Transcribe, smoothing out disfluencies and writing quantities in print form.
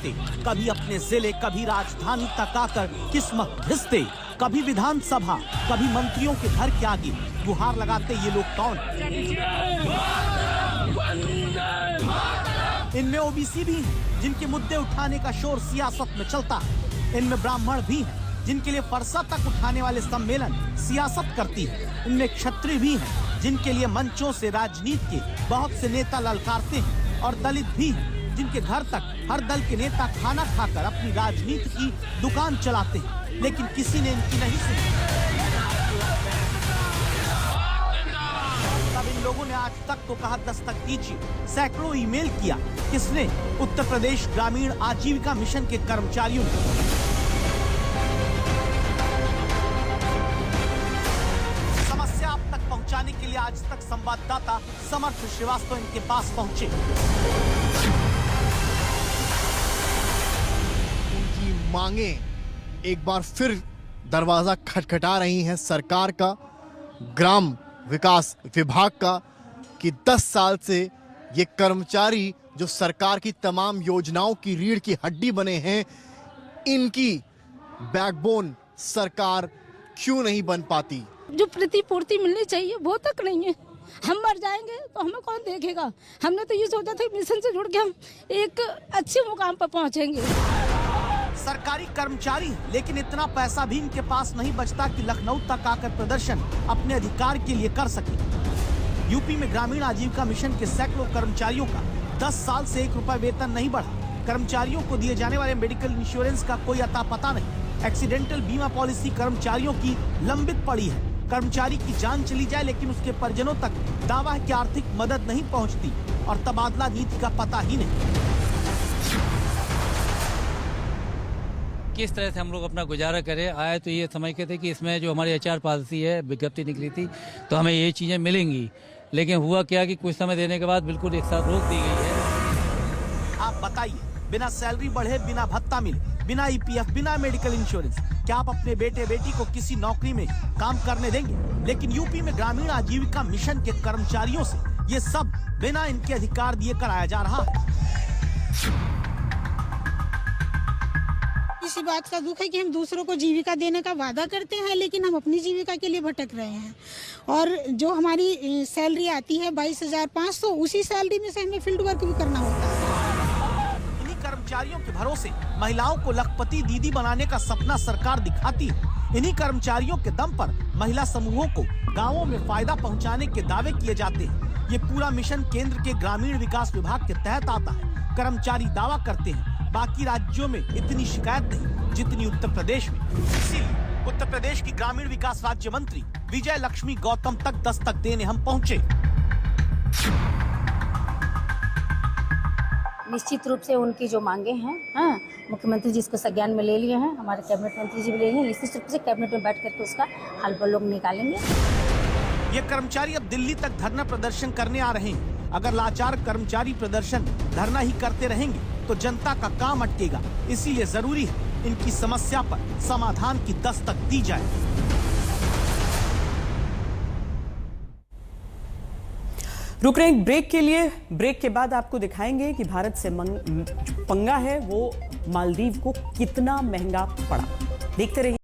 आते, कभी अपने जिले, कभी राजधानी तक आकर किस्मत घिसते, कभी विधानसभा, कभी मंत्रियों के घर के आगे गुहार लगाते। ये लोग कौन? इनमें ओबीसी भी हैं, जिनके मुद्दे उठाने का शोर सियासत में चलता है। इनमें ब्राह्मण भी हैं, जिनके लिए फरसा तक उठाने वाले सम्मेलन सियासत करती है। इनमें क्षत्रिय भी हैं, जिनके लिए मंचों से राजनीति के बहुत से नेता ललकारते हैं। और दलित भी हैं, जिनके घर तक हर दल के नेता खाना खाकर अपनी राजनीति की दुकान चलाते हैं। लेकिन किसी ने इनकी नहीं सुनी। तब इन लोगों ने आज तक तो कहा दस्तक दीजिए, सैकड़ों ईमेल किया। किसने? उत्तर प्रदेश ग्रामीण आजीविका मिशन के कर्मचारियों ने। समस्या आप तक पहुंचाने के लिए आज तक संवाददाता समर्थ श्रीवास्तव इनके पास पहुंचे। उनकी मांगे एक बार फिर दरवाजा खटखटा रही हैं सरकार का, ग्राम विकास विभाग का, कि 10 साल से ये कर्मचारी जो सरकार की तमाम योजनाओं की रीढ़ की हड्डी बने हैं, इनकी बैकबोन सरकार क्यों नहीं बन पाती? जो प्रतिपूर्ति मिलनी चाहिए वो तक नहीं है। हम मर जाएंगे तो हमें कौन देखेगा? हमने तो ये सोचा था मिशन से जुड़ के हम एक अच्छे मुकाम पर पहुंचेंगे। सरकारी कर्मचारी, लेकिन इतना पैसा भी इनके पास नहीं बचता कि लखनऊ तक आकर प्रदर्शन अपने अधिकार के लिए कर सके। यूपी में ग्रामीण आजीविका मिशन के सैकड़ों कर्मचारियों का 10 साल से 1 रुपया वेतन नहीं बढ़ा। कर्मचारियों को दिए जाने वाले मेडिकल इंश्योरेंस का कोई अता पता नहीं। एक्सीडेंटल बीमा पॉलिसी कर्मचारियों की लंबित पड़ी है। कर्मचारी की जान चली जाए लेकिन उसके परिजनों तक दावा की आर्थिक मदद नहीं पहुंचती और तबादला नीति का पता ही नहीं। किस तरह से हम लोग अपना गुजारा करें? आए तो ये समझते थे कि इसमें जो हमारी एचआर पॉलिसी है, विज्ञप्ति निकली थी तो हमें ये चीज़ें मिलेंगी, लेकिन हुआ क्या कि कुछ समय देने के बाद बिल्कुल एक साथ रोक दी गई है। आप बताइए, बिना सैलरी बढ़े, बिना भत्ता मिले, बिना ईपीएफ, बिना मेडिकल इंश्योरेंस, क्या आप अपने बेटे बेटी को किसी नौकरी में काम करने देंगे? लेकिन यूपी में ग्रामीण आजीविका मिशन के कर्मचारियों से ये सब बिना इनके अधिकार दिए कराया जा रहा है। इसी बात का दुख है कि हम दूसरों को जीविका देने का वादा करते हैं, लेकिन हम अपनी जीविका के लिए भटक रहे हैं। और जो हमारी सैलरी आती है 22,500, उसी सैलरी में से हमें फील्ड वर्क भी करना होता है। इन्हीं कर्मचारियों के भरोसे महिलाओं को लखपति दीदी बनाने का सपना सरकार दिखाती है। इन्हीं कर्मचारियों के दम पर महिला समूहों को गाँवों में फायदा पहुँचाने के दावे किए जाते हैं। ये पूरा मिशन केंद्र के ग्रामीण विकास विभाग के तहत आता है। कर्मचारी दावा करते हैं बाकी राज्यों में इतनी शिकायत नहीं जितनी उत्तर प्रदेश में। इसीलिए उत्तर प्रदेश की ग्रामीण विकास राज्य मंत्री विजय लक्ष्मी गौतम तक दस्तक देने हम पहुंचे। निश्चित रूप से उनकी जो मांगे हैं, मुख्यमंत्री जी इसको संज्ञान में ले लिए हैं, हमारे कैबिनेट मंत्री जी भी ले लिए हैं। निश्चित रूप से कैबिनेट में बैठ करके उसका हल पर लोग निकालेंगे। ये कर्मचारी अब दिल्ली तक धरना प्रदर्शन करने आ रहे हैं। अगर लाचार कर्मचारी प्रदर्शन धरना ही करते रहेंगे तो जनता का काम अटकेगा। इसीलिए जरूरी है इनकी समस्या पर समाधान की दस्तक दी जाए। रुक रहे हैं ब्रेक के लिए। ब्रेक के बाद आपको दिखाएंगे कि भारत से पंगा है वो मालदीव को कितना महंगा पड़ा। देखते रहिए।